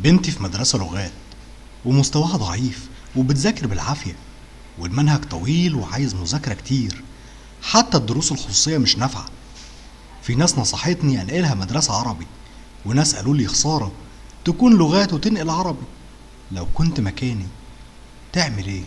بنتي في مدرسة لغات ومستواها ضعيف وبتذاكر بالعافية، والمنهج طويل وعايز مذاكرة كتير، حتى الدروس الخصوصية مش نافعة. في ناس نصحتني انقلها مدرسة عربي، وناس قالوا لي خسارة تكون لغات وتنقل عربي. لو كنت مكاني تعمل ايه؟